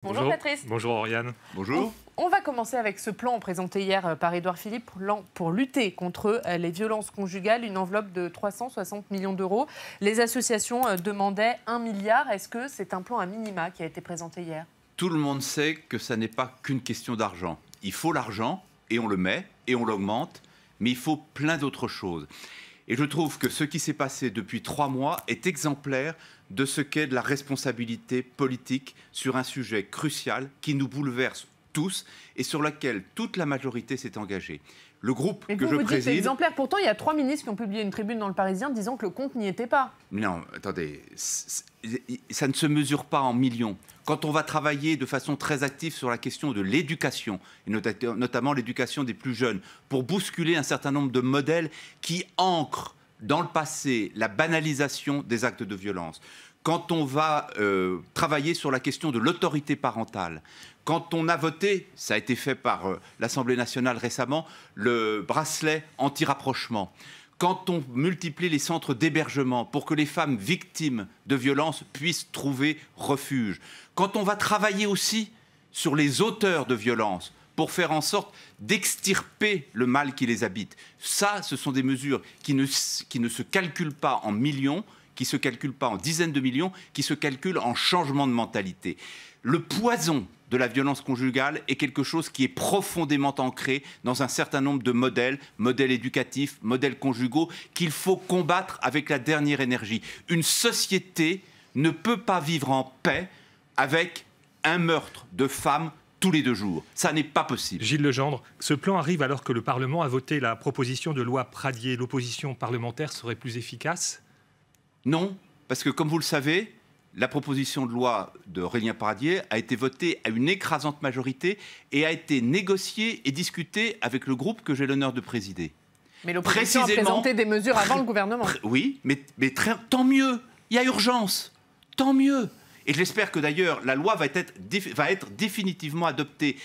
Bonjour Patrice. Bonjour Oriane. Bonjour. On va commencer avec ce plan présenté hier par Édouard Philippe pour lutter contre les violences conjugales, une enveloppe de 360 millions d'euros. Les associations demandaient 1 milliard. Est-ce que c'est un plan à minima qui a été présenté hier? Tout le monde sait que ça n'est pas qu'une question d'argent. Il faut l'argent et on le met et on l'augmente, mais il faut plein d'autres choses. Et je trouve que ce qui s'est passé depuis 3 mois est exemplaire de ce qu'est de la responsabilité politique sur un sujet crucial qui nous bouleverse tous et sur lequel toute la majorité s'est engagée. Le groupe que je préside... C'est exemplaire. Pourtant, il y a 3 ministres qui ont publié une tribune dans le Parisien disant que le compte n'y était pas. Non, attendez, ça ne se mesure pas en millions. Quand on va travailler de façon très active sur la question de l'éducation, et notamment l'éducation des plus jeunes, pour bousculer un certain nombre de modèles qui ancrent dans le passé la banalisation des actes de violence, quand on va travailler sur la question de l'autorité parentale, quand on a voté, ça a été fait par l'Assemblée nationale récemment, le bracelet anti-rapprochement, quand on multiplie les centres d'hébergement pour que les femmes victimes de violences puissent trouver refuge, quand on va travailler aussi sur les auteurs de violences pour faire en sorte d'extirper le mal qui les habite. Ça, ce sont des mesures qui ne se calculent pas en millions, qui ne se calculent pas en dizaines de millions, qui se calculent en changement de mentalité. Le poison de la violence conjugale est quelque chose qui est profondément ancré dans un certain nombre de modèles éducatifs, modèles conjugaux, qu'il faut combattre avec la dernière énergie. Une société ne peut pas vivre en paix avec un meurtre de femme tous les 2 jours. Ça n'est pas possible. Gilles Legendre, ce plan arrive alors que le Parlement a voté la proposition de loi Pradié. L'opposition parlementaire serait plus efficace? Non, parce que comme vous le savez, la proposition de loi d'Aurélien Pradié a été votée à une écrasante majorité et a été négociée et discutée avec le groupe que j'ai l'honneur de présider. Mais l'opposition a présenté des mesures avant le gouvernement. Oui, mais tant mieux. Il y a urgence. Tant mieux. Et j'espère que d'ailleurs la loi va être définitivement adoptée.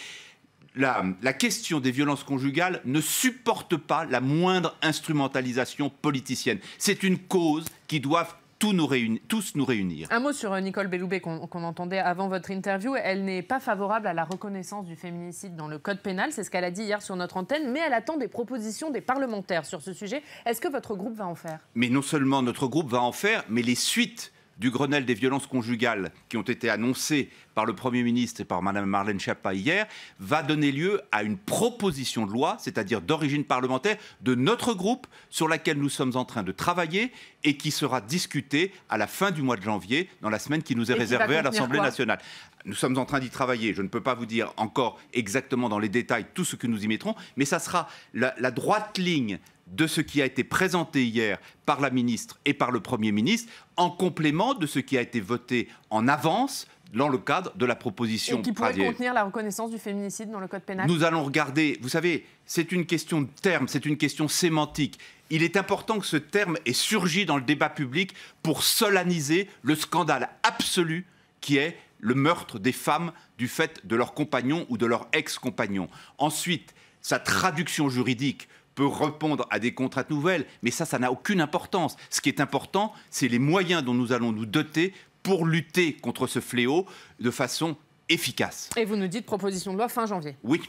La question des violences conjugales ne supporte pas la moindre instrumentalisation politicienne. C'est une cause qui doit tous nous réunir. Un mot sur Nicole Belloubet qu'on entendait avant votre interview. Elle n'est pas favorable à la reconnaissance du féminicide dans le code pénal. C'est ce qu'elle a dit hier sur notre antenne. Mais elle attend des propositions des parlementaires sur ce sujet. Est-ce que votre groupe va en faire? Mais non seulement notre groupe va en faire, mais les suites du Grenelle des violences conjugales qui ont été annoncées par le Premier ministre et par Mme Marlène Schiappa hier, va donner lieu à une proposition de loi, c'est-à-dire d'origine parlementaire, de notre groupe, sur laquelle nous sommes en train de travailler et qui sera discutée à la fin du mois de janvier, dans la semaine qui nous est réservée à l'Assemblée nationale. Nous sommes en train d'y travailler. Je ne peux pas vous dire encore exactement dans les détails tout ce que nous y mettrons, mais ça sera la droite ligne de ce qui a été présenté hier par la ministre et par le Premier ministre, en complément de ce qui a été voté en avance dans le cadre de la proposition Pradié. Et qui pourrait contenir la reconnaissance du féminicide dans le code pénal. Nous allons regarder, vous savez, c'est une question de terme, c'est une question sémantique. Il est important que ce terme ait surgi dans le débat public pour solenniser le scandale absolu qui est le meurtre des femmes du fait de leur compagnon ou de leur ex-compagnon. Ensuite, sa traduction juridique peut répondre à des contraintes nouvelles, mais ça n'a aucune importance. Ce qui est important, c'est les moyens dont nous allons nous doter pour lutter contre ce fléau de façon efficace. Et vous nous dites proposition de loi fin janvier. Oui.